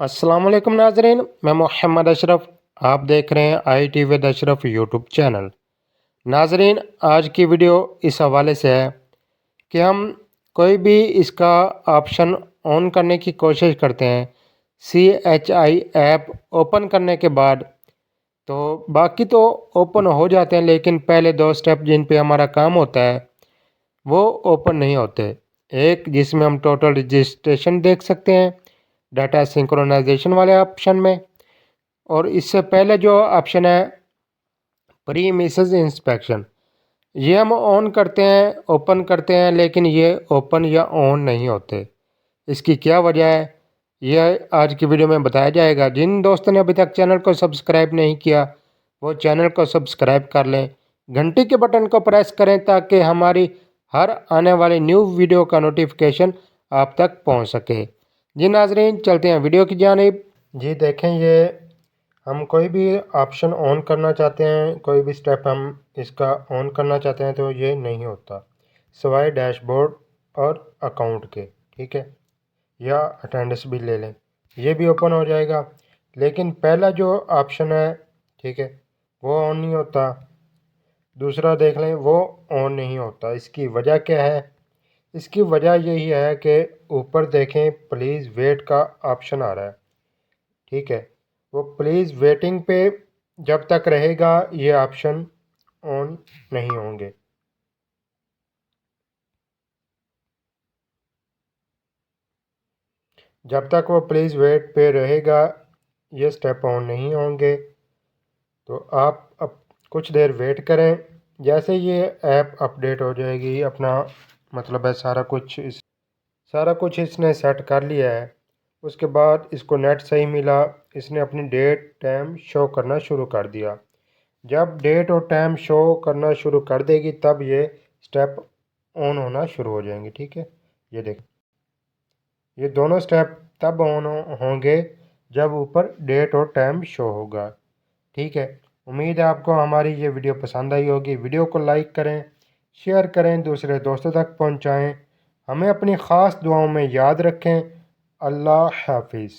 अस्सलाम वालेकुम नाजरीन, मैं मोहम्मद अशरफ। आप देख रहे हैं IT with Ashraf YouTube channel. नाजरीन, आज की वीडियो इस हवाले से है कि हम कोई भी इसका ऑप्शन ऑन करने की कोशिश करते हैं CHI ऐप ओपन करने के बाद, तो बाकी तो ओपन हो जाते हैं, लेकिन पहले दो स्टेप जिन पे हमारा काम होता है वो ओपन नहीं होते। एक जिसमें हम टोटल रजिस्ट्रेशन देख सकते हैं डाटा सिंक्रोनाइजेशन वाले ऑप्शन में, और इससे पहले जो ऑप्शन है प्री मिसेस इंस्पेक्शन, ये हम ऑन करते हैं, ओपन करते हैं, लेकिन ये ओपन या ऑन नहीं होते। इसकी क्या वजह है, यह आज की वीडियो में बताया जाएगा। जिन दोस्तों ने अभी तक चैनल को सब्सक्राइब नहीं किया वो चैनल को सब्सक्राइब कर लें, घंटी के बटन को प्रेस करें ताकि हमारी हर आने वाली न्यू वीडियो का नोटिफिकेशन आप तक पहुंच सके। जी नाजरीन, चलते हैं वीडियो की जानिब। जी देखें, ये हम कोई भी ऑप्शन ऑन करना चाहते हैं, कोई भी स्टेप हम इसका ऑन करना चाहते हैं तो ये नहीं होता सिवाय डैशबोर्ड और अकाउंट के। ठीक है, या अटेंडेंस भी ले लें, ये भी ओपन हो जाएगा, लेकिन पहला जो ऑप्शन है, ठीक है, वो ऑन नहीं होता। दूसरा देख लें, वो ऑन नहीं होता। इसकी वजह क्या है? इसकी वजह यही है कि ऊपर देखें प्लीज़ वेट का ऑप्शन आ रहा है। ठीक है, वो प्लीज़ वेटिंग पे जब तक रहेगा ये ऑप्शन ऑन नहीं होंगे। जब तक वो प्लीज़ वेट पे रहेगा ये स्टेप ऑन नहीं होंगे। तो आप अब कुछ देर वेट करें। जैसे ये ऐप अपडेट हो जाएगी, अपना मतलब है सारा कुछ इसने सेट कर लिया है, उसके बाद इसको नेट सही मिला, इसने अपनी डेट टाइम शो करना शुरू कर दिया। जब डेट और टाइम शो करना शुरू कर देगी तब ये स्टेप ऑन होना शुरू हो जाएंगे। ठीक है, ये देख, ये दोनों स्टेप तब ऑन होंगे जब ऊपर डेट और टाइम शो होगा। ठीक है, उम्मीद है आपको हमारी ये वीडियो पसंद आई होगी। वीडियो को लाइक करें, शेयर करें, दूसरे दोस्तों तक पहुंचाएं। हमें अपनी ख़ास दुआओं में याद रखें। अल्लाह हाफिज़।